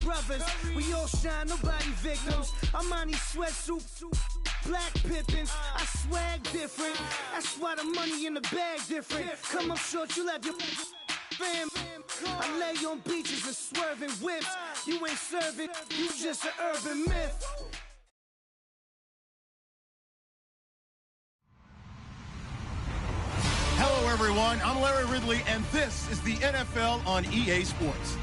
brothers. We all shine, nobody victims. I'm on these sweatsuits, black Pippins. I swag different. That's why the money in the bag different. Come up short, you left your fam. I lay on beaches and swerving whips. You ain't serving, you just an urban myth. Hello, everyone. I'm Larry Ridley, and this is the NFL on EA Sports.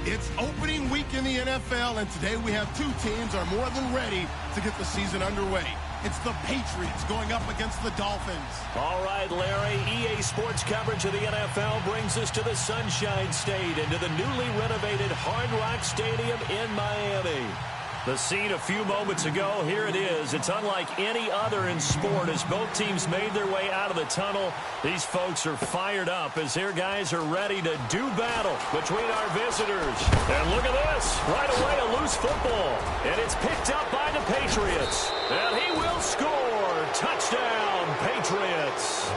It's opening week in the NFL, and today we have two teams are more than ready to get the season underway. It's the Patriots going up against the Dolphins. All right, Larry, EA Sports coverage of the NFL brings us to the Sunshine State and to the newly renovated Hard Rock Stadium in Miami. The scene a few moments ago, here it is. It's unlike any other in sport as both teams made their way out of the tunnel. These folks are fired up as their guys are ready to do battle between our visitors. And look at this. Right away, a loose football. And it's picked up by the Patriots. And he will score. Touchdown, Patriots.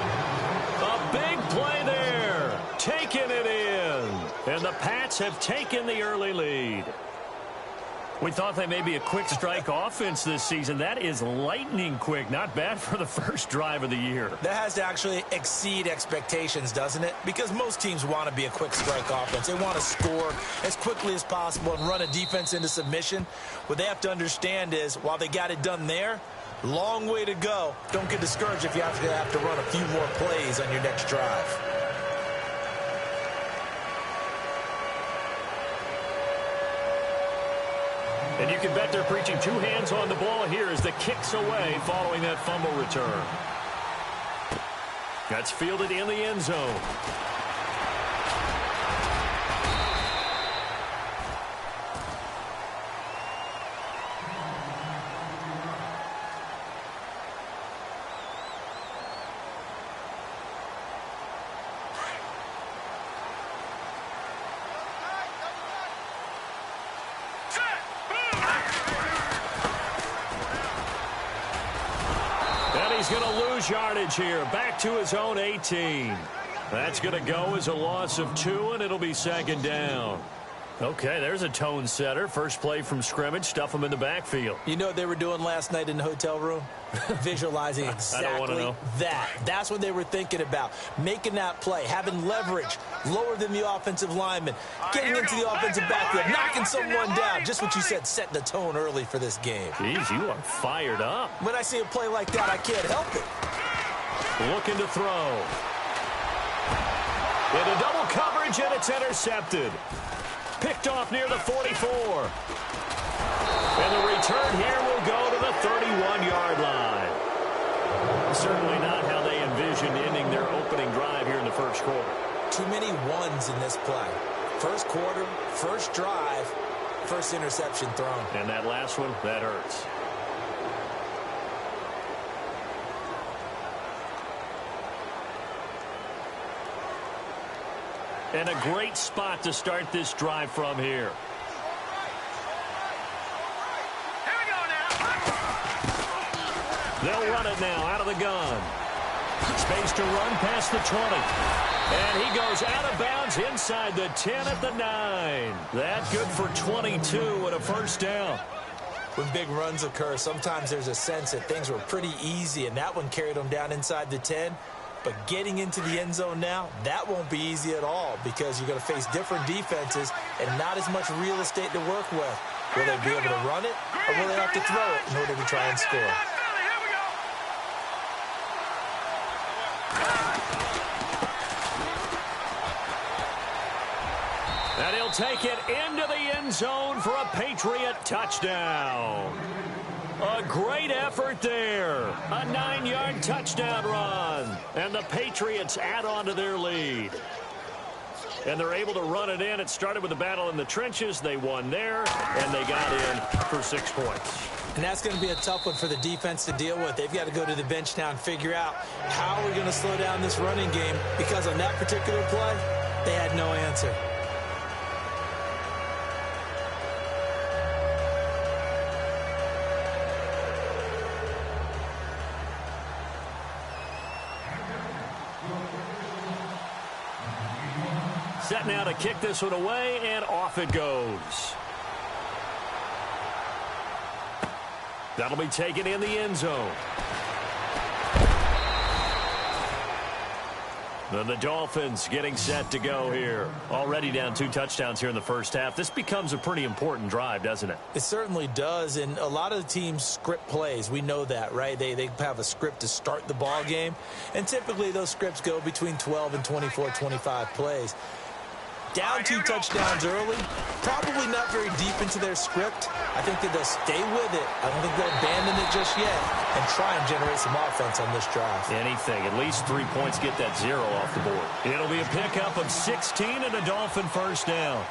A big play there. Taking it in. And the Pats have taken the early lead. We thought they may be a quick strike offense this season. That is lightning quick. Not bad for the first drive of the year. That has to actually exceed expectations, doesn't it? Because most teams want to be a quick strike offense. They want to score as quickly as possible and run a defense into submission. What they have to understand is, while they got it done there, long way to go. Don't get discouraged if you have to run a few more plays on your next drive. And you can bet they're preaching two hands on the ball here as the kick's away following that fumble return. That's fielded in the end zone. He's going to lose yardage here. Back to his own 18. That's going to go as a loss of 2, and it'll be second down. Okay, there's a tone setter. First play from scrimmage. Stuff him in the backfield. You know what they were doing last night in the hotel room? Visualizing exactly that. That's what they were thinking about. Making that play, having leverage, lower than the offensive lineman, getting into the offensive backfield, knocking someone down. Just what you said, setting the tone early for this game. Jeez, you are fired up. When I see a play like that, I can't help it. Looking to throw. Into double coverage, and it's intercepted. Picked off near the 44. And the return here will go to the 31-yard line. Certainly not how they envisioned ending their opening drive here in the first quarter. Too many ones in this play. First quarter, first drive, first interception thrown. And that last one, that hurts. And a great spot to start this drive from here. They'll run it now out of the gun. Space to run past the 20. And he goes out of bounds inside the 10 at the 9. That good for 22 and a first down. When big runs occur, sometimes there's a sense that things were pretty easy, and that one carried them down inside the 10. But getting into the end zone now, that won't be easy at all because you're going to face different defenses and not as much real estate to work with. Will they be able to run it, or will they have to throw it in order to try and score? And he'll take it into the end zone for a Patriot touchdown. A great effort there. A 9-yard touchdown run. And the Patriots add on to their lead. And they're able to run it in. It started with a battle in the trenches. They won there, and they got in for 6 points. And that's going to be a tough one for the defense to deal with. They've got to go to the bench now and figure out how we're going to slow down this running game, because on that particular play, they had no answer. Set now to kick this one away, and off it goes. That'll be taken in the end zone. And the Dolphins getting set to go here. Already down 2 touchdowns here in the first half. This becomes a pretty important drive, doesn't it? It certainly does, and a lot of the teams script plays. We know that, right? They have a script to start the ball game, and typically those scripts go between 12 and 24, 25 plays. Down 2 touchdowns early, probably not very deep into their script. I think that they'll stay with it. I don't think they'll abandon it just yet and try and generate some offense on this drive. Anything. At least 3 points, get that 0 off the board. It'll be a pickup of 16 and a Dolphin first down.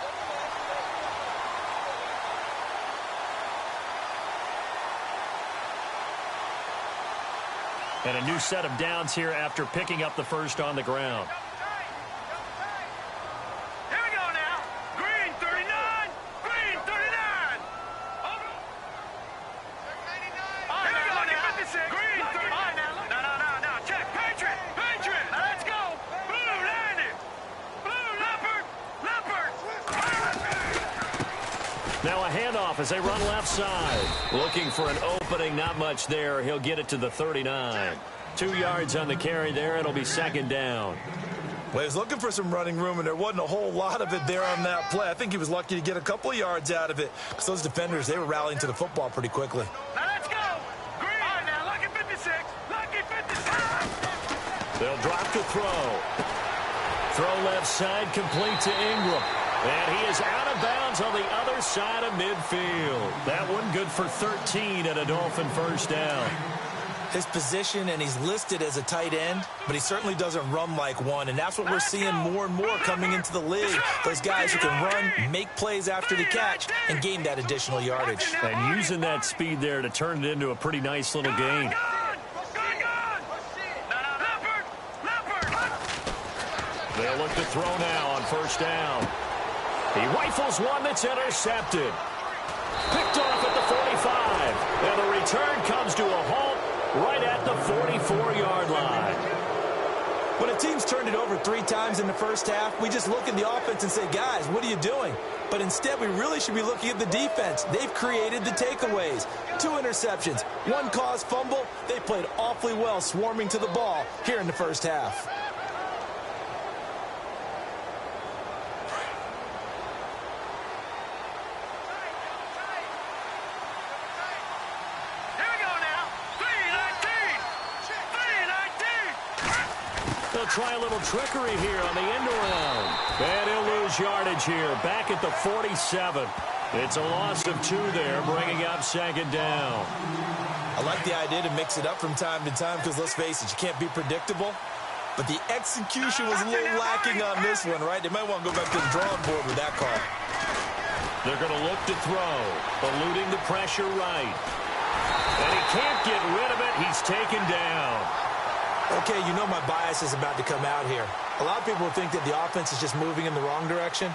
And a new set of downs here after picking up the first on the ground. Now a handoff as they run left side. Looking for an opening, not much there. He'll get it to the 39. 2 yards on the carry there. It'll be second down. Well, he was looking for some running room, and there wasn't a whole lot of it there on that play. I think he was lucky to get a couple of yards out of it because those defenders, they were rallying to the football pretty quickly. Now let's go. Green. All right, now, lucky 56. Lucky 56. They'll drop to throw. Throw left side, complete to Ingram. And he is out of bounds on the other side of midfield. That one good for 13 and a Dolphin first down. His position, and he's listed as a tight end, but he certainly doesn't run like one, and that's what we're seeing more and more coming into the league. Those guys who can run, make plays after the catch, and gain that additional yardage. And using that speed there to turn it into a pretty nice little gain. They'll look to throw now on first down. He rifles one that's intercepted. Picked off at the 45. And the return comes to a halt right at the 44-yard line. When a team's turned it over 3 times in the first half, we just look at the offense and say, guys, what are you doing? But instead, we really should be looking at the defense. They've created the takeaways. 2 interceptions, 1 caused fumble. They played awfully well swarming to the ball here in the first half. Try a little trickery here on the end around. And he'll lose yardage here. Back at the 47. It's a loss of 2 there, bringing up second down. I like the idea to mix it up from time to time because, let's face it, you can't be predictable. But the execution was a little lacking on this one, right? They might want to go back to the drawing board with that call. They're going to look to throw, eluding the pressure right. And he can't get rid of it. He's taken down. Okay, you know my bias is about to come out here. A lot of people think that the offense is just moving in the wrong direction.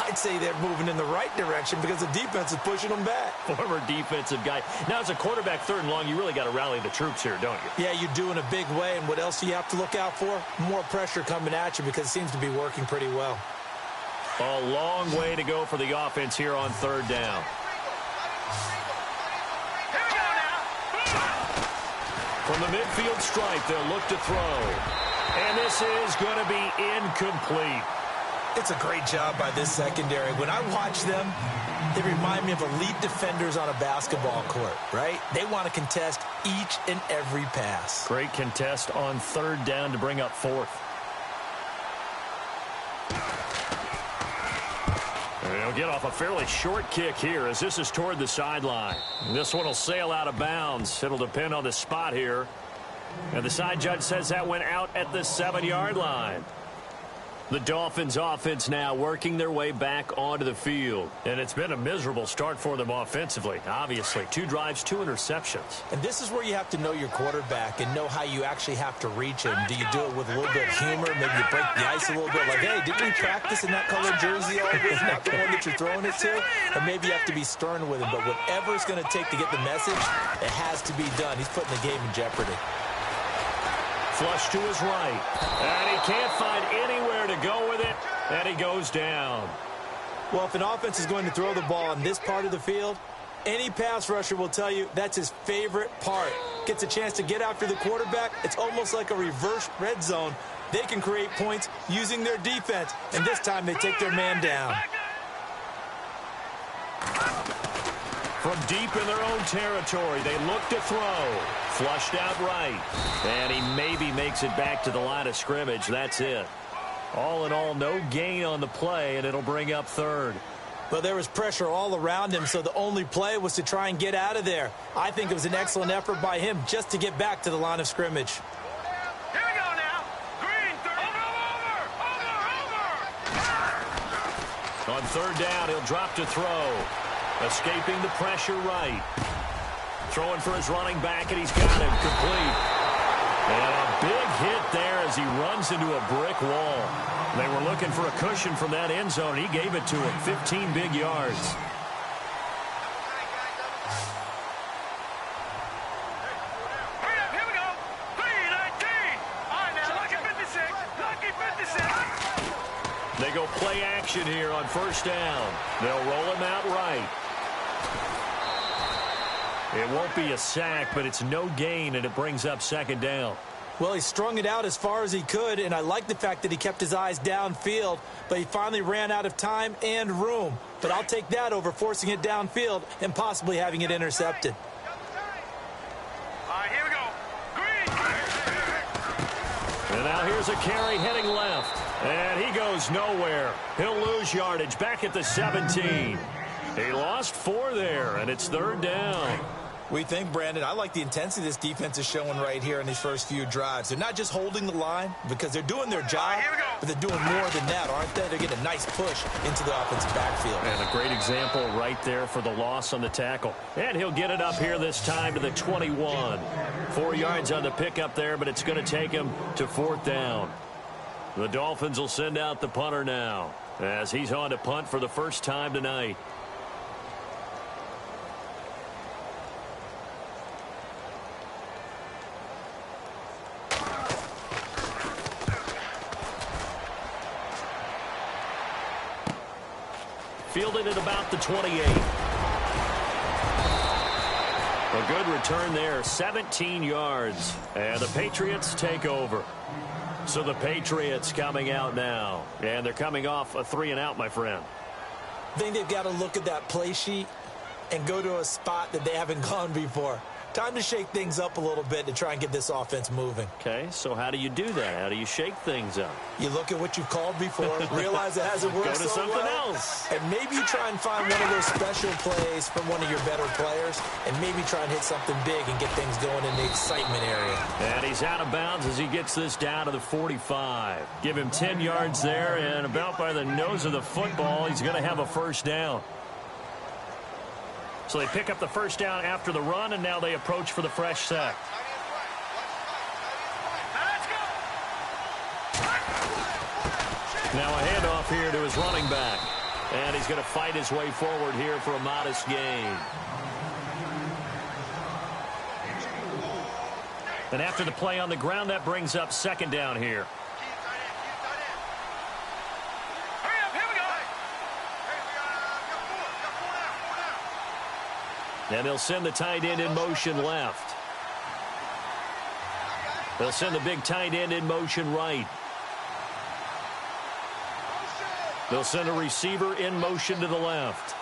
I'd say they're moving in the right direction because the defense is pushing them back. Former defensive guy. Now, as a quarterback, 3rd and long, you really got to rally the troops here, don't you? Yeah, you do in a big way. And what else do you have to look out for? More pressure coming at you because it seems to be working pretty well. A long way to go for the offense here on 3rd down. From the midfield stripe, they'll look to throw. And this is going to be incomplete. It's a great job by this secondary. When I watch them, they remind me of elite defenders on a basketball court, right? They want to contest each and every pass. Great contest on 3rd down to bring up 4th. They'll get off a fairly short kick here as this is toward the sideline. This one will sail out of bounds. It'll depend on the spot here. And the side judge says that went out at the 7-yard line. The Dolphins offense now working their way back onto the field. And it's been a miserable start for them offensively. Obviously, 2 drives, 2 interceptions. And this is where you have to know your quarterback and know how you actually have to reach him. Do you do it with a little bit of humor? Maybe you break the ice a little bit. Like, hey, didn't we practice in that colored jersey always? Not the one that you're throwing it to? Or maybe you have to be stern with him. But whatever it's going to take to get the message, it has to be done. He's putting the game in jeopardy. Flush to his right. And he can't find anywhere to go with it. And he goes down. Well, if an offense is going to throw the ball on this part of the field, Any pass rusher will tell you that's his favorite part. Gets a chance to get after the quarterback. It's almost like a reverse red zone. They can create points using their defense, and this time they take their man down. From deep in their own territory, they look to throw. Flushed out right. And he maybe makes it back to the line of scrimmage. That's it. All in all, no gain on the play, and it'll bring up third. Well, there was pressure all around him, so the only play was to try and get out of there. I think it was an excellent effort by him just to get back to the line of scrimmage. Here we go now. Green, over. On third down, he'll drop to throw. Escaping the pressure right. Throwing for his running back, and he's got him complete. And a big hit there as he runs into a brick wall. They were looking for a cushion from that end zone. He gave it to him, 15 big yards. Here we go. 3-19. All right, now, lucky 56. Lucky 56. They go play action here on first down. They'll roll him out right. It won't be a sack, but it's no gain, and it brings up second down. Well, he strung it out as far as he could, and I like the fact that he kept his eyes downfield, but he finally ran out of time and room. But I'll take that over forcing it downfield and possibly having it intercepted. All right, here we go. Green. And now here's a carry heading left. And he goes nowhere. He'll lose yardage back at the 17. He lost 4 there, and it's third down. We think, Brandon, I like the intensity this defense is showing right here in these first few drives. They're not just holding the line because they're doing their job, but they're doing more than that, aren't they? They're getting a nice push into the offensive backfield. And a great example right there for the loss on the tackle. And he'll get it up here this time to the 21. 4 yards on the pickup there, but it's going to take him to fourth down. The Dolphins will send out the punter now as he's on to punt for the first time tonight. Fielded at about the 28. A good return there, 17 yards. And the Patriots take over. So the Patriots coming out now. And they're coming off a 3-and-out, my friend. I think they've got to look at that play sheet and go to a spot that they haven't gone before. Time to shake things up a little bit to try and get this offense moving. Okay, so how do you do that? How do you shake things up? You look at what you've called before, realize it hasn't worked Go to so something well, else. and maybe you try and find one of those special plays from one of your better players, and maybe try and hit something big and get things going in the excitement area. And he's out of bounds as he gets this down to the 45. Give him 10 yards there, and about by the nose of the football, he's going to have a first down. So they pick up the first down after the run, and now they approach for the fresh set. Now a handoff here to his running back. And he's going to fight his way forward here for a modest gain. And after the play on the ground, that brings up second down here. And they'll send the tight end in motion left. They'll send the big tight end in motion right. They'll send a receiver in motion to the left.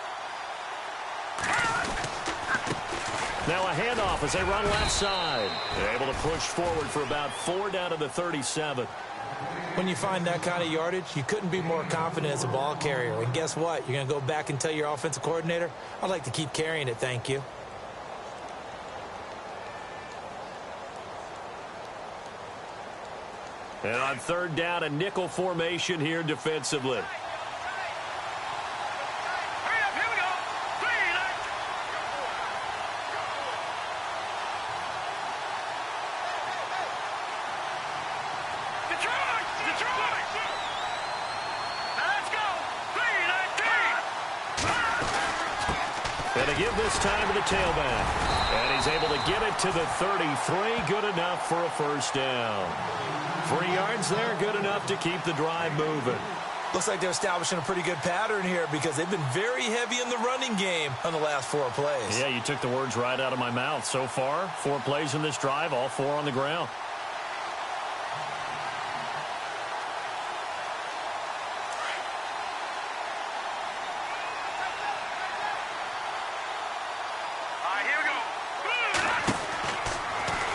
Now a handoff as they run left side. They're able to push forward for about 4 down to the 37. When you find that kind of yardage, you couldn't be more confident as a ball carrier. And guess what? You're going to go back and tell your offensive coordinator, I'd like to keep carrying it, thank you. And on third down, a nickel formation here defensively. And to give this time to the tailback. And he's able to get it to the 33. Good enough for a first down. 3 yards there, good enough to keep the drive moving. Looks like they're establishing a pretty good pattern here because they've been very heavy in the running game on the last 4 plays. Yeah, you took the words right out of my mouth. So far, 4 plays in this drive, all 4 on the ground.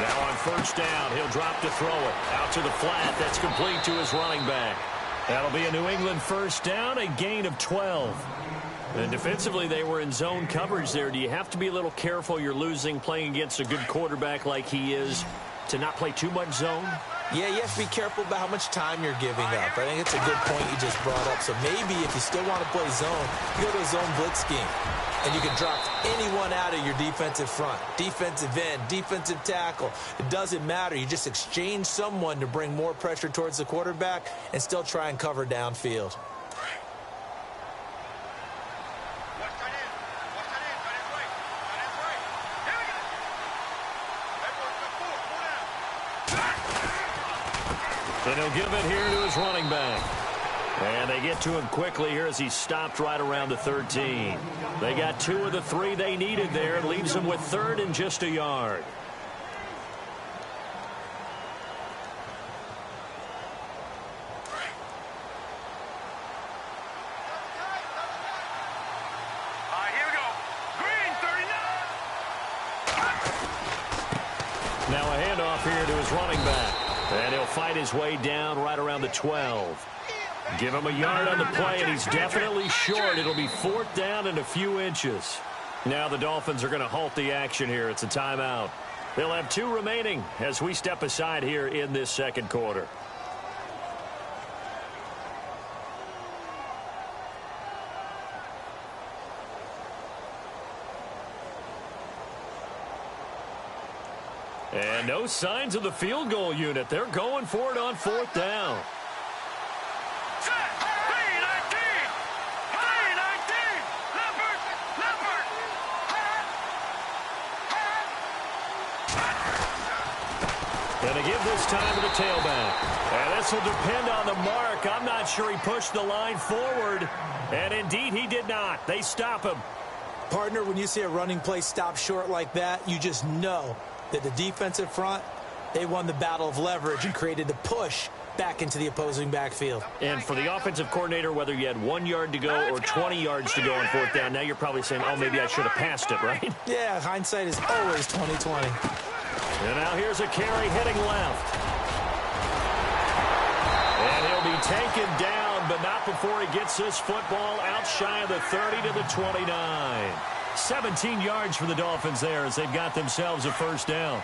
Now on first down, he'll drop to throw it. Out to the flat, that's complete to his running back. That'll be a New England first down, a gain of 12. And defensively, they were in zone coverage there. Do you have to be a little careful? You're losing, playing against a good quarterback like he is, to not play too much zone? Yeah, you have to be careful about how much time you're giving up. I think it's a good point you just brought up. So maybe if you still want to play zone, you go to a zone blitz scheme. And you can drop anyone out of your defensive front. Defensive end, defensive tackle. It doesn't matter. You just exchange someone to bring more pressure towards the quarterback and still try and cover downfield. And he'll give it here to his running back. And they get to him quickly here as he stopped right around the 13. They got 2 of the 3 they needed there. It leaves them with 3rd and just a yard. Here we go. Green, 39. Now a handoff here to his running back. And he'll fight his way down right around the 12. Give him a yard on the play, and he's definitely short. It'll be 4th down and a few inches. Now the Dolphins are going to halt the action here. It's a timeout. They'll have 2 remaining as we step aside here in this second quarter. And no signs of the field goal unit. They're going for it on 4th down. And they give this time to the tailback. And this will depend on the mark. I'm not sure he pushed the line forward. And indeed, he did not. They stop him. Partner, when you see a running play stop short like that, you just know that the defensive front, they won the battle of leverage and created the push back into the opposing backfield. And for the offensive coordinator, whether you had 1 yard to go or 20 yards to go on 4th down, now you're probably saying, oh, maybe I should have passed it, right? Yeah, hindsight is always 20/20. And now here's a carry heading left. And he'll be taken down, but not before he gets this football out shy of the 30 to the 29. 17 yards for the Dolphins there as they've got themselves a first down.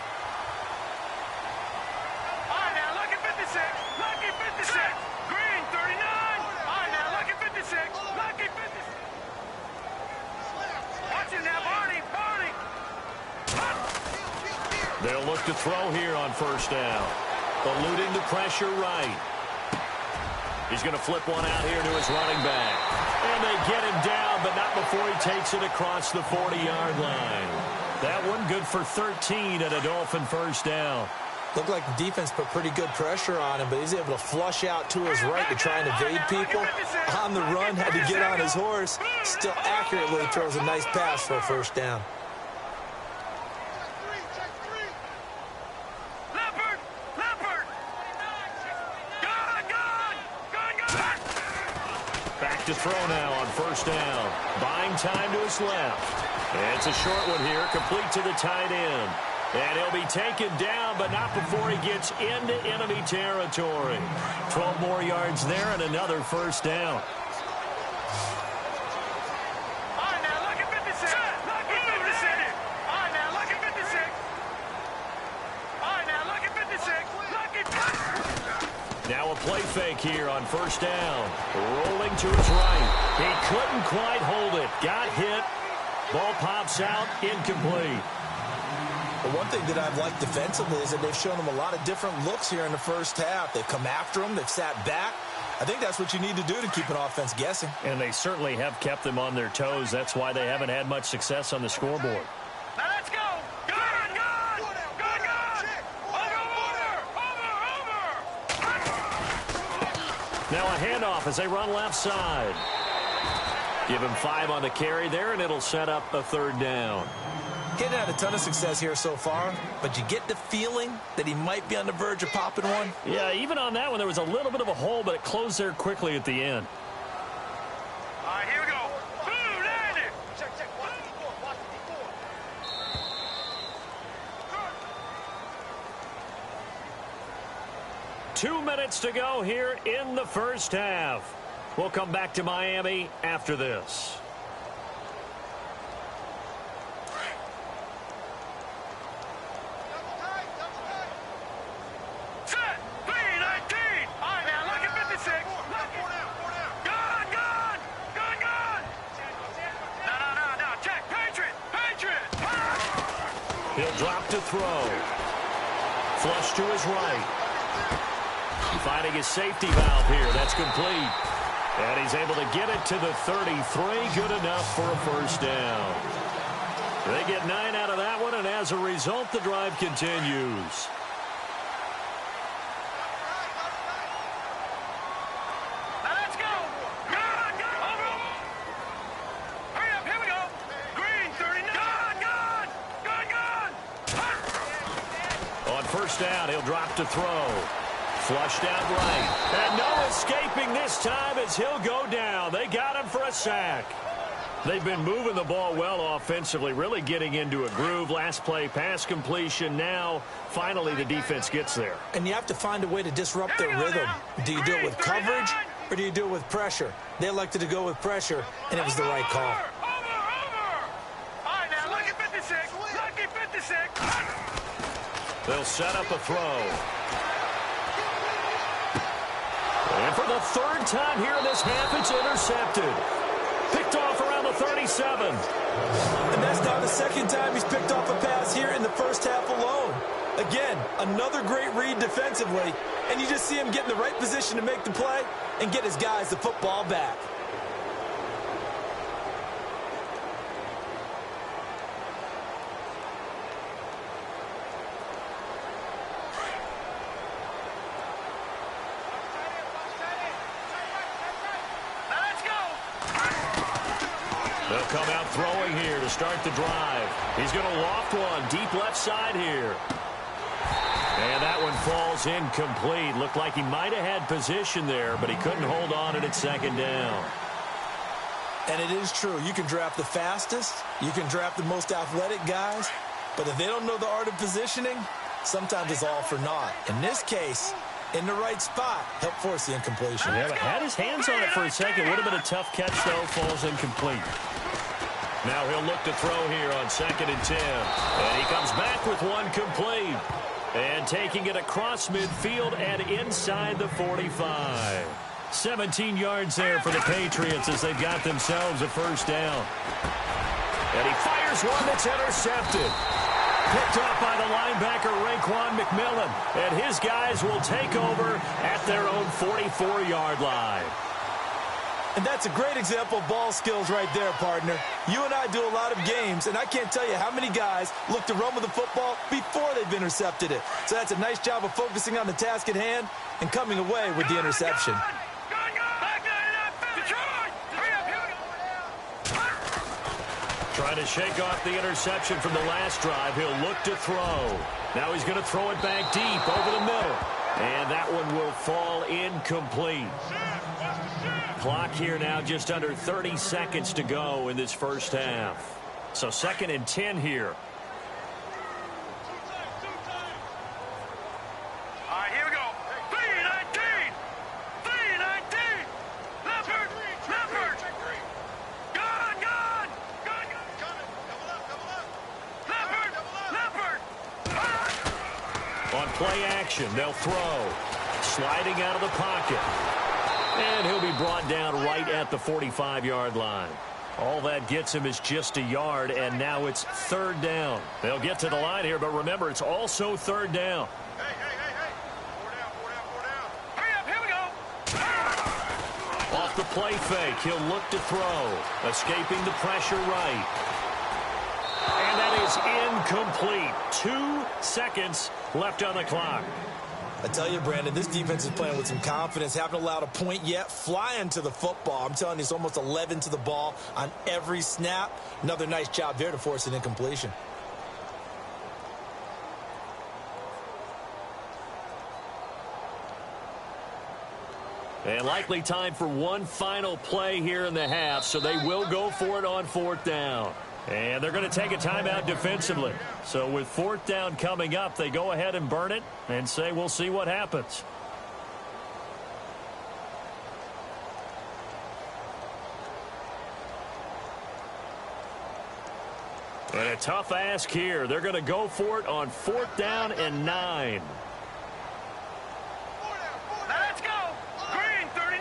All right, now, lucky 56. Lucky 56. Green, 39. All right, now, lucky 56. Lucky 56. Watch it now, Barney. Barney. They'll look to throw here on first down. Eluding the pressure right. He's going to flip one out here to his running back. And they get him down, but not before he takes it across the 40-yard line. That one good for 13 at a Dolphin first down. Looked like the defense put pretty good pressure on him, but he's able to flush out to his right to try and evade people. On the run, had to get on his horse. Still accurately throws a nice pass for a first down. To throw now on first down. Buying time to his left. And it's a short one here, complete to the tight end. And he'll be taken down, but not before he gets into enemy territory. 12 more yards there and another first down. All right, now, look at 56. Look at 56. All right, now, look at 56. All right, now, look at 56. Look at 56. Now a play fake here on first down. Rolling to his right. He couldn't quite hold it. Got hit. Ball pops out. Incomplete. But one thing that I've liked defensively is that they've shown him a lot of different looks here in the first half. They've come after him. They've sat back. I think that's what you need to do to keep an offense guessing. And they certainly have kept them on their toes. That's why they haven't had much success on the scoreboard. Now let's go. Good, good. Good, good. Over. Now a handoff as they run left side. Give him 5 on the carry there, and it'll set up a 3rd down. He hadn't had a ton of success here so far, but you get the feeling that he might be on the verge of popping one. Yeah, even on that one, there was a little bit of a hole, but it closed there quickly at the end. All right, here we go. Boom, land it. Check. Watch the 2 minutes to go here in the first half. We'll come back to Miami after this. Set. 3-19. All right, now look at 56. Gun. No. Check. Patriot. He'll drop to throw. Flush to his right. Finding his safety valve here. That's complete. And he's able to get it to the 33. Good enough for a first down. They get 9 out of that one, and as a result, the drive continues. Now let's go. Gun. Over. Hurry up. Here we go. Green 39. Gun. On first down, he'll drop to throw. Flushed out right. And no escaping this time as he'll go down. They got him for a sack. They've been moving the ball well offensively, really getting into a groove. Last play, pass completion. Now, finally, the defense gets there. And you have to find a way to disrupt their rhythm. Do you do it with coverage, or do you do it with pressure? They elected to go with pressure, and it was the right call. Over. All right, now look at 56. Lucky 56. They'll set up a throw. And for the 3rd time here in this half, it's intercepted. Picked off around the 37. And that's now the 2nd time he's picked off a pass here in the first half alone. Again, another great read defensively, and you just see him get in the right position to make the play and get his guys the football back. They'll come out throwing here to start the drive. He's going to loft one deep left side here. And that one falls incomplete. Looked like he might have had position there, but he couldn't hold on, and it's 2nd down. And it is true. You can draft the fastest. You can draft the most athletic guys. But if they don't know the art of positioning, sometimes it's all for naught. In this case, in the right spot, helped force the incompletion. Yeah, but had his hands on it for a second. Would have been a tough catch, though. Falls incomplete. Now he'll look to throw here on 2nd and 10. And he comes back with one complete. And taking it across midfield and inside the 45. 17 yards there for the Patriots as they've got themselves a first down. And he fires one that's intercepted. Picked off by the linebacker, Raekwon McMillan. And his guys will take over at their own 44-yard line. And that's a great example of ball skills right there, partner. You and I do a lot of games, and I can't tell you how many guys look to run with the football before they've intercepted it. So that's a nice job of focusing on the task at hand and coming away with the interception. Trying to shake off the interception from the last drive. He'll look to throw. Now he's going to throw it back deep over the middle. And that one will fall incomplete. Clock here now just under 30 seconds to go in this first half. So 2nd and 10 here. All right, here we go. 3-19. Leopard. Gun. Leopard. On play action, they'll throw. Sliding out of the pocket. And he'll be brought down right at the 45-yard line. All that gets him is just a yard, and now it's 3rd down. They'll get to the line here, but remember, it's also 3rd down. Hey. 4 down. Hurry up, here we go. Off the play fake, he'll look to throw. Escaping the pressure right. And that is incomplete. 2 seconds left on the clock. I tell you, Brandon, this defense is playing with some confidence. Haven't allowed a point yet. Flying to the football. I'm telling you, it's almost 11 to the ball on every snap. Another nice job there to force an incompletion. And likely time for one final play here in the half, so they will go for it on 4th down. And they're going to take a timeout defensively. So with 4th down coming up, they go ahead and burn it and say we'll see what happens. And a tough ask here. They're going to go for it on 4th down and 9. Let's go. Green 39.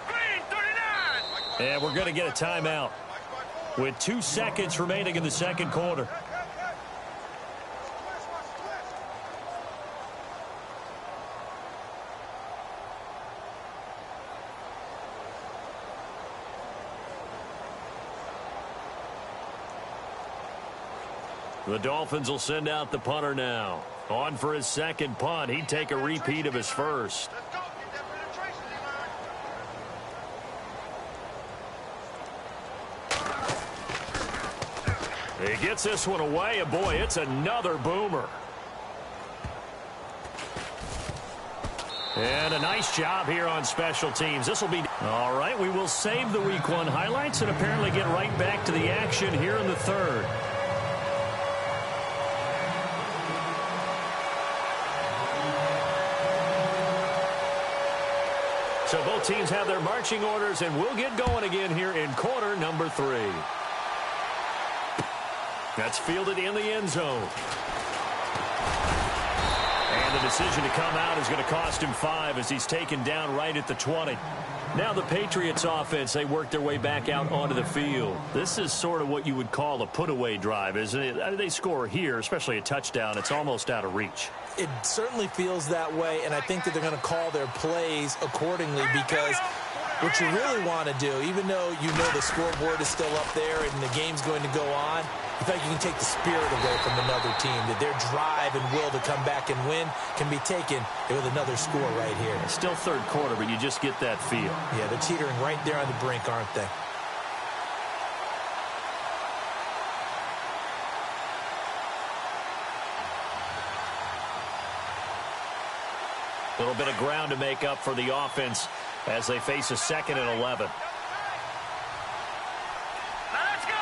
Green 39. And we're going to get a timeout with 2 seconds remaining in the second quarter. The Dolphins will send out the punter now. On for his second punt. He'd take a repeat of his first. Let's go. Get that penetration, D-line. He gets this one away, and boy, it's another boomer. And a nice job here on special teams. This will be... All right, we will save the Week 1 highlights and apparently get right back to the action here in the third. So both teams have their marching orders, and we'll get going again here in quarter number 3. That's fielded in the end zone. And the decision to come out is going to cost him 5 as he's taken down right at the 20. Now the Patriots offense, they work their way back out onto the field. This is sort of what you would call a put-away drive, isn't it? I mean, they score here, especially a touchdown. It's almost out of reach. It certainly feels that way, and I think that they're going to call their plays accordingly because what you really want to do, even though you know the scoreboard is still up there and the game's going to go on, I feel like you can take the spirit away from another team, that their drive and will to come back and win can be taken with another score right here. It's still third quarter, but you just get that feel. Yeah, they're teetering right there on the brink, aren't they? A little bit of ground to make up for the offense as they face a 2nd and 11. Let's go.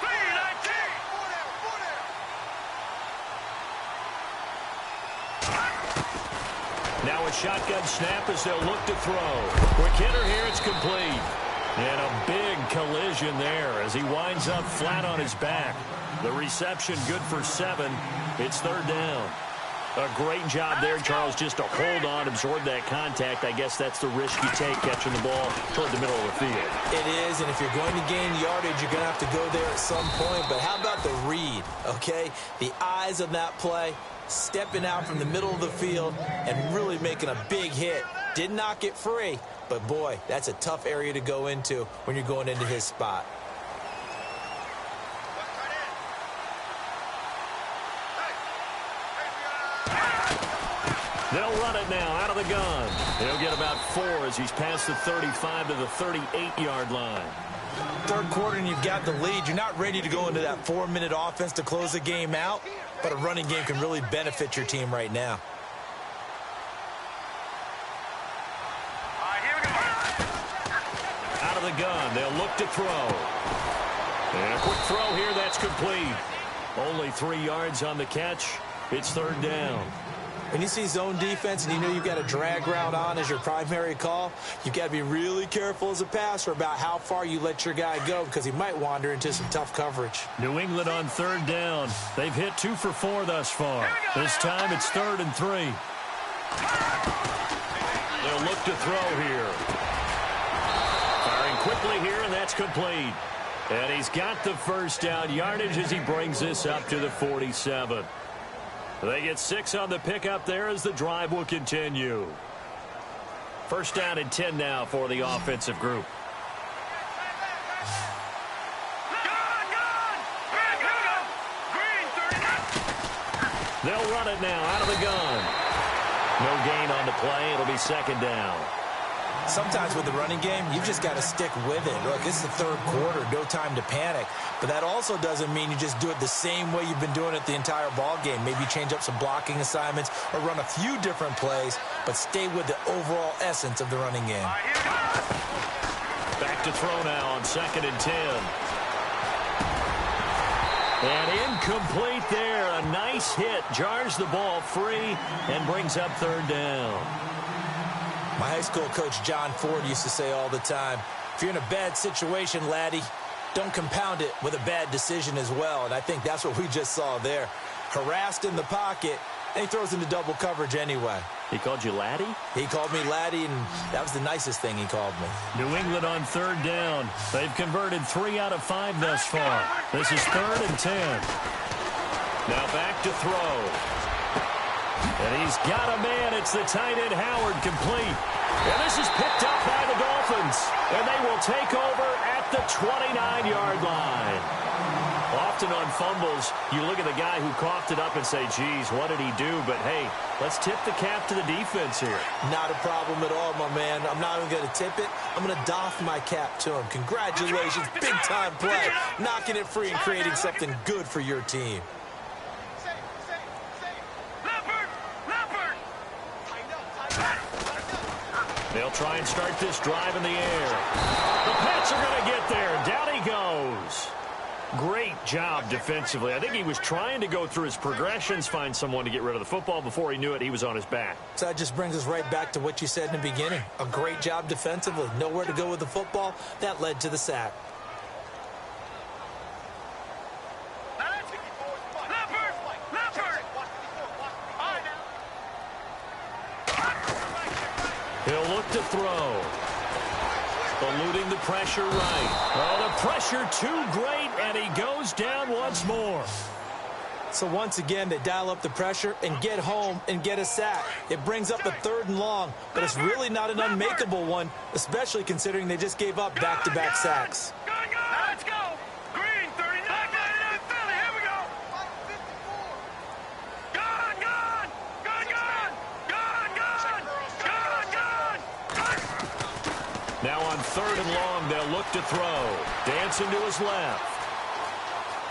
3-19. Now a shotgun snap as they'll look to throw. Quick hitter here, it's complete. And a big collision there as he winds up flat on his back. The reception good for 7. It's 3rd down. A great job there, Charles, just to hold on, absorb that contact. I guess that's the risk you take catching the ball toward the middle of the field. It is, and if you're going to gain yardage, you're going to have to go there at some point. But how about the read, okay? The eyes of that play, stepping out from the middle of the field and really making a big hit. Did not get free, but, boy, that's a tough area to go into when you're going into his spot. They'll run it now out of the gun. He'll get about 4 as he's past the 35 to the 38-yard line. Third quarter and you've got the lead. You're not ready to go into that 4-minute offense to close the game out, but a running game can really benefit your team right now. All right, here we go. Out of the gun, they'll look to throw. And a quick throw here, that's complete. Only 3 yards on the catch. It's 3rd down. When you see zone defense and you know you've got a drag route on as your primary call, you've got to be really careful as a passer about how far you let your guy go because he might wander into some tough coverage. New England on 3rd down. They've hit 2 for 4 thus far. This time it's 3rd and 3. They'll look to throw here. Firing quickly here, and that's complete. And he's got the first down yardage as he brings this up to the 47. They get 6 on the pickup there as the drive will continue. First down and 10 now for the offensive group. They'll run it now out of the gun. No gain on the play. It'll be second down. Sometimes with the running game, you've just got to stick with it. Look, it's the third quarter, no time to panic. But that also doesn't mean you just do it the same way you've been doing it the entire ball game. Maybe change up some blocking assignments or run a few different plays, but stay with the overall essence of the running game. Back to throw now on 2nd and 10. And incomplete there. A nice hit. Jars the ball free and brings up 3rd down. My high school coach, John Ford, used to say all the time, if you're in a bad situation, laddie, don't compound it with a bad decision as well. And I think that's what we just saw there. Harassed in the pocket, and he throws into double coverage anyway. He called you laddie? He called me laddie, and that was the nicest thing he called me. New England on 3rd down. They've converted 3 out of 5 thus far. This is 3rd and 10. Now back to throw. And he's got a man. It's the tight end Howard, complete. And this is picked up by the Dolphins. And they will take over at the 29-yard line. Often on fumbles, you look at the guy who coughed it up and say, geez, what did he do? But, hey, let's tip the cap to the defense here. Not a problem at all, my man. I'm not even going to tip it. I'm going to doff my cap to him. Congratulations. Big-time play. Knocking it free and creating something good for your team. They'll try and start this drive in the air. The Pats are going to get there. Down he goes. Great job defensively. I think he was trying to go through his progressions, find someone to get rid of the football. Before he knew it, he was on his back. So that just brings us right back to what you said in the beginning. A great job defensively. Nowhere to go with the football. That led to the sack. He'll look to throw. Eluding the pressure right. Oh, the pressure too great, and he goes down once more. So once again, they dial up the pressure and get home and get a sack. It brings up a 3rd and long, but it's really not an unmakeable one, especially considering they just gave up back-to-back sacks. Let's go. Green, 39. Philly, here we go. Gone, gone. Gone, gone. Gone, gone. Gone, gone. Now on 3rd and long, they'll look to throw. Dancing to his left.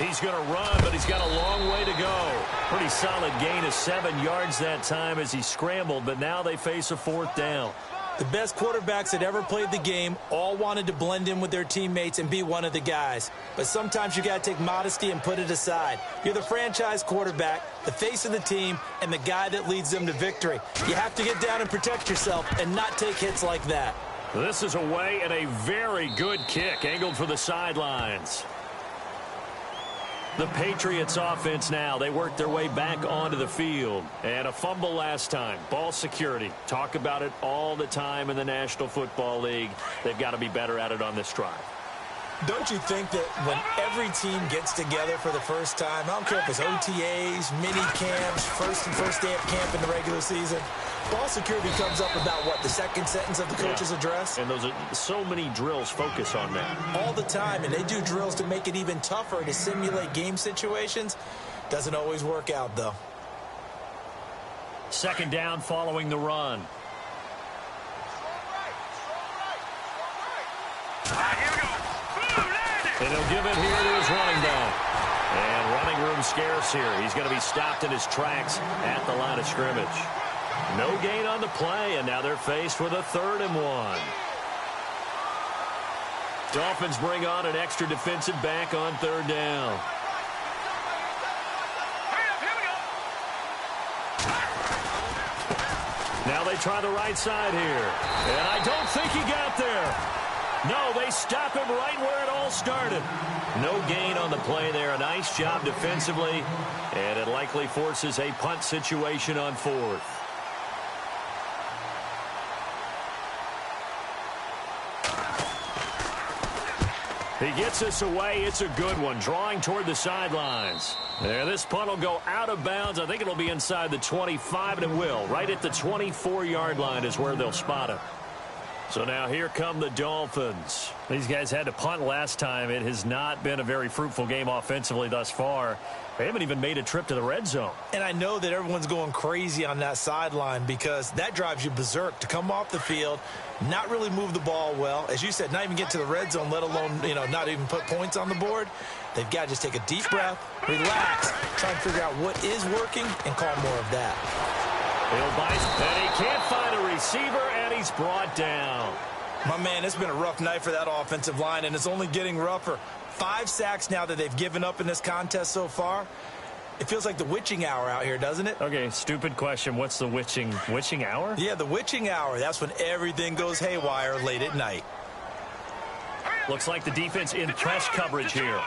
He's going to run, but he's got a long way to go. Pretty solid gain of 7 yards that time as he scrambled, but now they face a 4th down. The best quarterbacks that ever played the game all wanted to blend in with their teammates and be one of the guys. But sometimes you got to take modesty and put it aside. You're the franchise quarterback, the face of the team, and the guy that leads them to victory. You have to get down and protect yourself and not take hits like that. This is away and a very good kick, angled for the sidelines. The Patriots offense now, they work their way back onto the field. And a fumble last time. Ball security. Talk about it all the time in the National Football League. They've got to be better at it on this drive. Don't you think that when every team gets together for the first time, I don't care if it's OTAs, mini camps, first day of camp in the regular season, ball security comes up about, what, the second sentence of the coach's address? And those are so many drills focus on that. All the time, and they do drills to make it even tougher to simulate game situations. Doesn't always work out, though. 2nd down following the run. And he'll give it here to his running back. And running room scarce here. He's going to be stopped in his tracks at the line of scrimmage. No gain on the play, and now they're faced with a 3rd and 1. Dolphins bring on an extra defensive back on 3rd down. Now they try the right side here. And I don't think he got there. No, they stop him right where it all started. No gain on the play there. A nice job defensively. And it likely forces a punt situation on 4th. He gets us away. It's a good one. Drawing toward the sidelines. There, this punt will go out of bounds. I think it'll be inside the 25, and it will. Right at the 24-yard line is where they'll spot it. So now here come the Dolphins. These guys had to punt last time. It has not been a very fruitful game offensively thus far. They haven't even made a trip to the red zone. And I know that everyone's going crazy on that sideline because that drives you berserk to come off the field, not really move the ball well. As you said, not even get to the red zone, let alone, not even put points on the board. They've got to just take a deep breath, relax, try and figure out what is working, and call more of that. He'll bite, and he can't find a receiver, and he's brought down. My man, it's been a rough night for that offensive line, and it's only getting rougher. 5 sacks now that they've given up in this contest so far. It feels like the witching hour out here, doesn't it? Okay, stupid question. What's the witching hour? Yeah, the witching hour. That's when everything goes haywire late at night. Looks like the defense in press coverage here.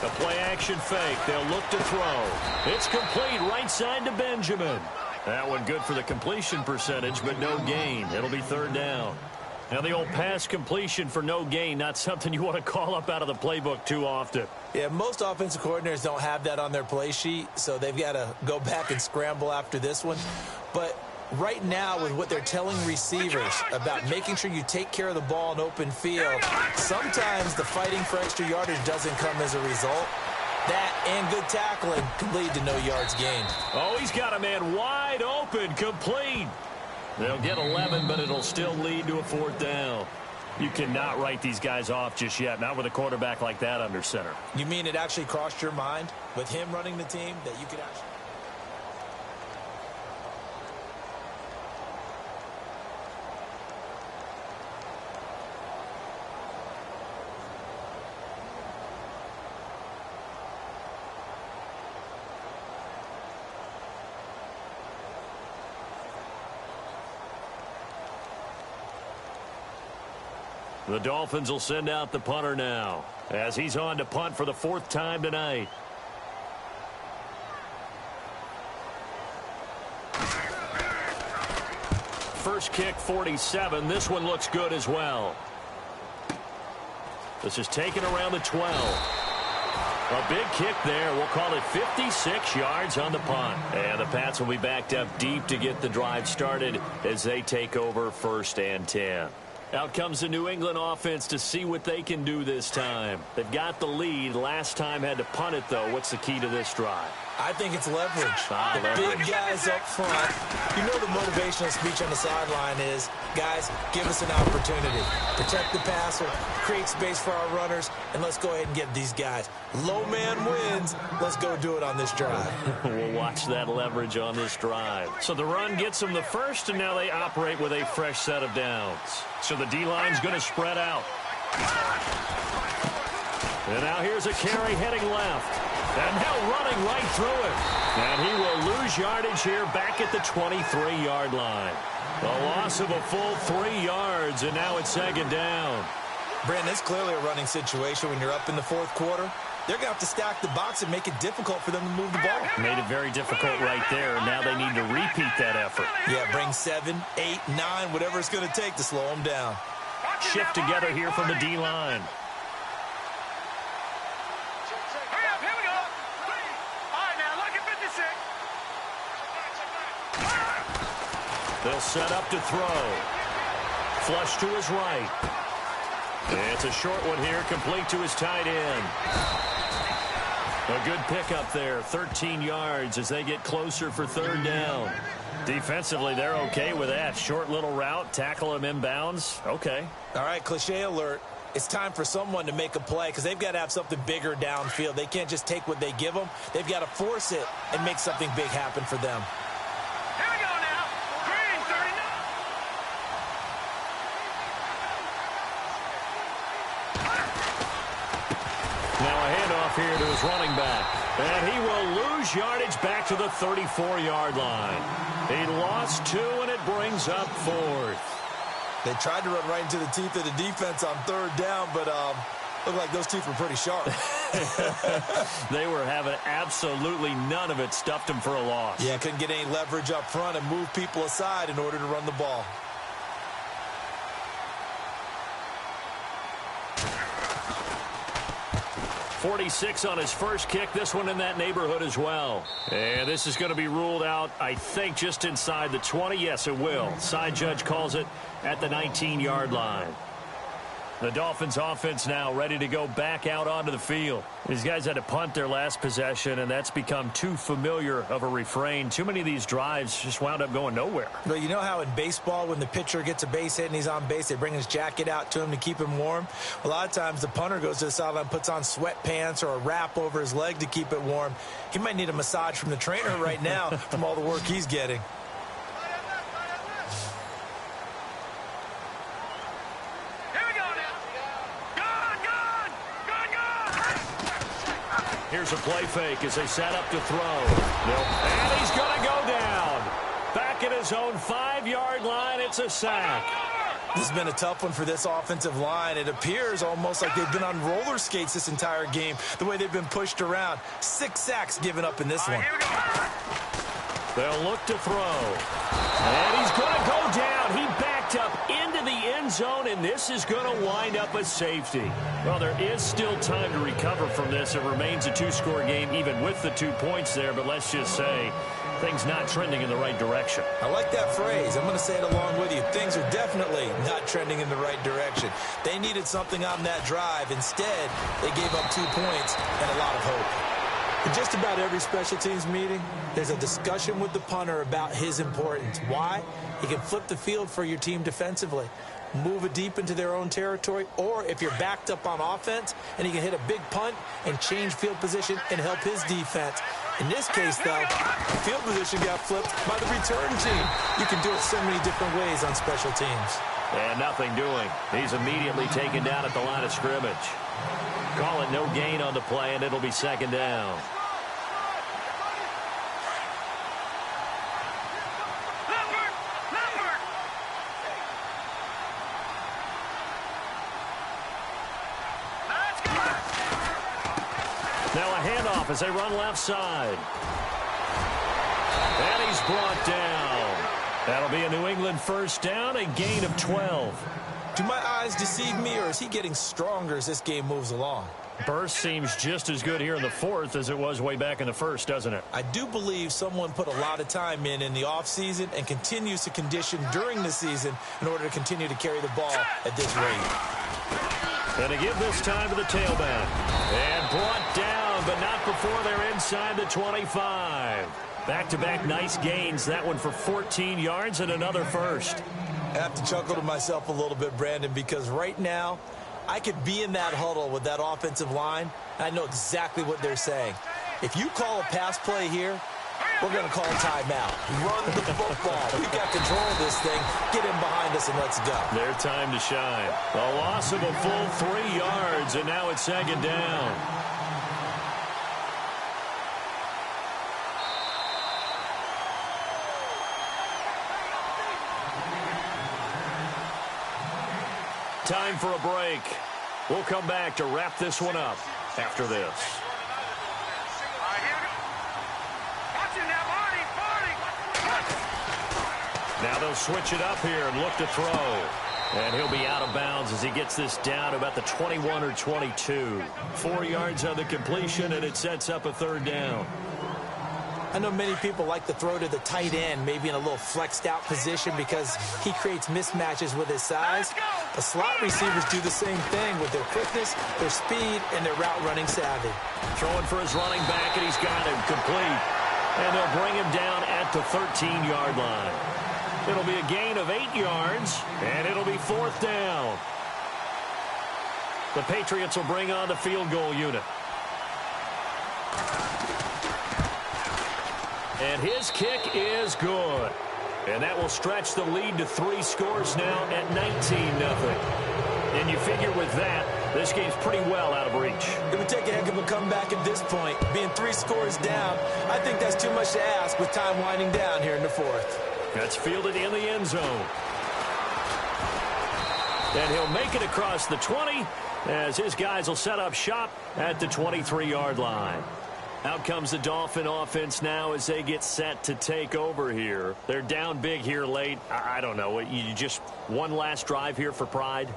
The play-action fake. They'll look to throw. It's complete right side to Benjamin. That one good for the completion percentage, but no gain. It'll be 3rd down. Now the old pass completion for no gain, not something you want to call up out of the playbook too often. Yeah, most offensive coordinators don't have that on their play sheet, so they've got to go back and scramble after this one. But right now, with what they're telling receivers about making sure you take care of the ball in open field, sometimes the fighting for extra yardage doesn't come as a result. That and good tackling can lead to no yards gained. Oh, he's got a man wide open, complete. They'll get 11, but it'll still lead to a 4th down. You cannot write these guys off just yet, not with a quarterback like that under center. You mean it actually crossed your mind with him running the team that you could actually... The Dolphins will send out the punter now as he's on to punt for the 4th time tonight. First kick, 47. This one looks good as well. This is taken around the 12. A big kick there. We'll call it 56 yards on the punt. And the Pats will be backed up deep to get the drive started as they take over 1st and 10. Out comes the New England offense to see what they can do this time. They've got the lead. Last time had to punt it, though. What's the key to this drive? I think it's leverage. Big guys up front. You know the motivational speech on the sideline is, guys, give us an opportunity. Protect the passer, create space for our runners, and let's go ahead and get these guys. Low man wins. Let's go do it on this drive. We'll watch that leverage on this drive. So the run gets them the first, and now they operate with a fresh set of downs. So the D-line's going to spread out. And now here's a carry heading left. And now running right through it. And he will lose yardage here back at the 23-yard line. A loss of a full 3 yards, and now it's 2nd down. Brandon, it's clearly a running situation when you're up in the 4th quarter. They're going to have to stack the box and make it difficult for them to move the ball. Made it very difficult right there. Now they need to repeat that effort. Yeah, bring 7, 8, 9, whatever it's going to take to slow them down. Shift together here from the D-line. They'll set up to throw. Flush to his right. It's a short one here, complete to his tight end. A good pickup there, 13 yards as they get closer for 3rd down. Defensively, they're okay with that. Short little route, tackle him inbounds. Okay. All right, cliche alert. It's time for someone to make a play because they've got to have something bigger downfield. They can't just take what they give them. They've got to force it and make something big happen for them. Here to his running back, and he will lose yardage back to the 34-yard line. He lost 2, and it brings up 4th. They tried to run right into the teeth of the defense on 3rd down, but looked like those teeth were pretty sharp. They were having absolutely none of it. Stuffed them for a loss. Yeah, couldn't get any leverage up front and move people aside in order to run the ball. 46 on his first kick. This one in that neighborhood as well. And this is going to be ruled out, I think, just inside the 20. Yes, it will. Side judge calls it at the 19-yard line. The Dolphins offense now ready to go back out onto the field. These guys had to punt their last possession, and that's become too familiar of a refrain. Too many of these drives just wound up going nowhere. Well, you know how in baseball when the pitcher gets a base hit and he's on base, they bring his jacket out to him to keep him warm? A lot of times the punter goes to the sideline, puts on sweatpants or a wrap over his leg to keep it warm. He might need a massage from the trainer right now from all the work he's getting. Here's a play fake as they set up to throw. And he's going to go down. Back at his own 5-yard line, it's a sack. This has been a tough one for this offensive line. It appears almost like they've been on roller skates this entire game, the way they've been pushed around. 6 sacks given up in this one. They'll look to throw. And he's going to go down. He backed up into the end zone, and this is going to wind up a safety. Well, there is still time to recover from this. It remains a 2-score game, even with the 2 points there, but let's just say things not trending in the right direction. I like that phrase. I'm going to say it along with you. Things are definitely not trending in the right direction. They needed something on that drive. Instead, they gave up 2 points and a lot of hope. In just about every special teams meeting, there's a discussion with the punter about his importance. Why? He can flip the field for your team defensively, move it deep into their own territory, or if you're backed up on offense, and he can hit a big punt and change field position and help his defense. In this case, though, field position got flipped by the return team. You can do it so many different ways on special teams. And nothing doing. He's immediately taken down at the line of scrimmage. Call it no gain on the play, and it'll be second down. Now a handoff as they run left side. And he's brought down. That'll be a New England first down, a gain of 12. Do my eyes deceive me, or is he getting stronger as this game moves along? Burst seems just as good here in the fourth as it was way back in the first, doesn't it? I do believe someone put a lot of time in the offseason and continues to condition during the season in order to continue to carry the ball at this rate. And to give this time to the tailback. And brought down, but not before they're inside the 25. Back-to-back nice gains. That one for 14 yards and another first. I have to chuckle to myself a little bit, Brandon, because right now I could be in that huddle with that offensive line, and I know exactly what they're saying. If you call a pass play here, we're going to call a timeout. Run the football. We've got control of this thing. Get in behind us and let's go. Their time to shine. A loss of a full 3 yards, and now it's second down. Time for a break. We'll come back to wrap this one up after this. Now they'll switch it up here and look to throw. And he'll be out of bounds as he gets this down to about the 21 or 22. 4 yards on the completion, and it sets up a third down. I know many people like to throw to the tight end, maybe in a little flexed out position because he creates mismatches with his size. The slot receivers do the same thing with their quickness, their speed, and their route running savvy. Throwing for his running back, and he's got him complete. And they'll bring him down at the 13-yard line. It'll be a gain of 8 yards, and it'll be fourth down. The Patriots will bring on the field goal unit. And his kick is good. And that will stretch the lead to 3 scores now at 19-0. And you figure with that, this game's pretty well out of reach. It would take a heck of a comeback at this point. Being 3 scores down, I think that's too much to ask with time winding down here in the fourth. That's fielded in the end zone. And he'll make it across the 20 as his guys will set up shop at the 23-yard line. Out comes the Dolphin offense now as they get set to take over here. They're down big here late. I don't know. You just one last drive here for pride?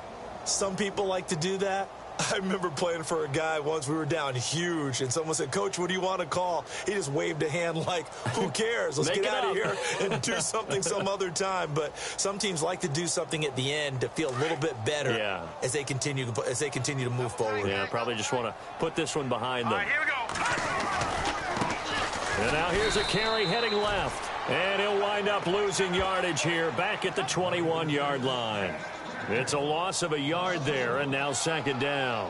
Some people like to do that. I remember playing for a guy once. We were down huge, and someone said, "Coach, what do you want to call?" He just waved a hand like, who cares? Let's get out of here and do something some other time. But some teams like to do something at the end to feel a little bit better as they continue to move forward. Yeah, probably just want to put this one behind them. All right, here we go. And now here's a carry heading left. And he'll wind up losing yardage here back at the 21-yard line. It's a loss of a yard there, and now second down.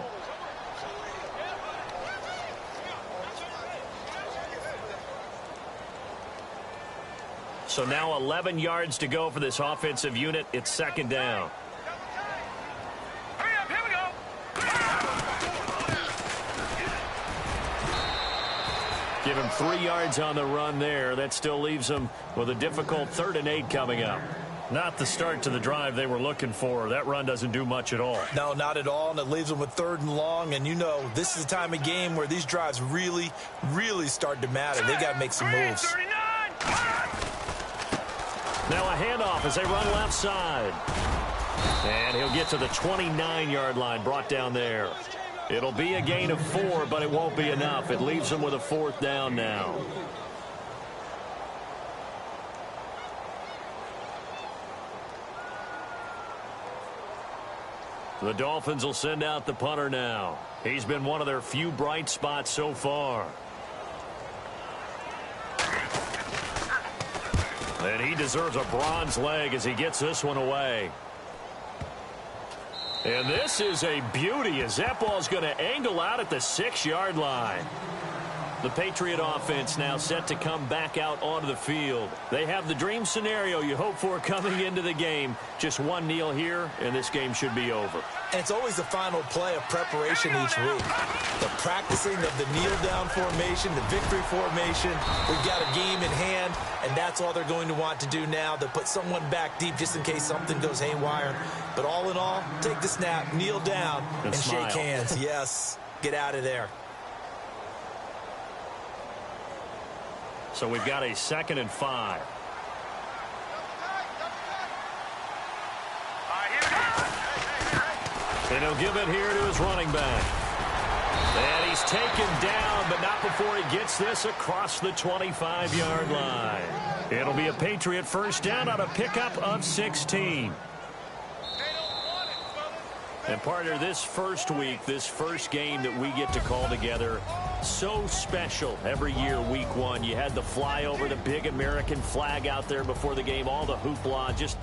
So now 11 yards to go for this offensive unit. It's second down. Hurry up, here we go. Give him 3 yards on the run there. That still leaves him with a difficult 3rd and 8 coming up. Not the start to the drive they were looking for. That run doesn't do much at all. No, not at all, and it leaves them with 3rd and long. And, you know, this is the time of game where these drives really, really start to matter. They got to make some moves. 39. Now a handoff as they run left side. And he'll get to the 29-yard line, brought down there. It'll be a gain of 4, but it won't be enough. It leaves him with a 4th down now. The Dolphins will send out the punter now. He's been one of their few bright spots so far. And he deserves a bronze leg as he gets this one away. And this is a beauty as that ball's going to angle out at the 6-yard line. The Patriot offense now set to come back out onto the field. They have the dream scenario you hope for coming into the game. Just one kneel here, and this game should be over. And it's always the final play of preparation each week. The practicing of the kneel-down formation, the victory formation. We've got a game in hand, and that's all they're going to want to do now. They'll put someone back deep just in case something goes haywire. But all in all, take the snap, kneel down, and shake hands. Yes, get out of there. So we've got a 2nd and 5. And he'll give it here to his running back. And he's taken down, but not before he gets this across the 25-yard line. It'll be a Patriot first down on a pickup of 16. And partner, this first week, this first game that we get to call together, so special every year, week 1. You had the flyover, the big American flag out there before the game, all the hoopla, just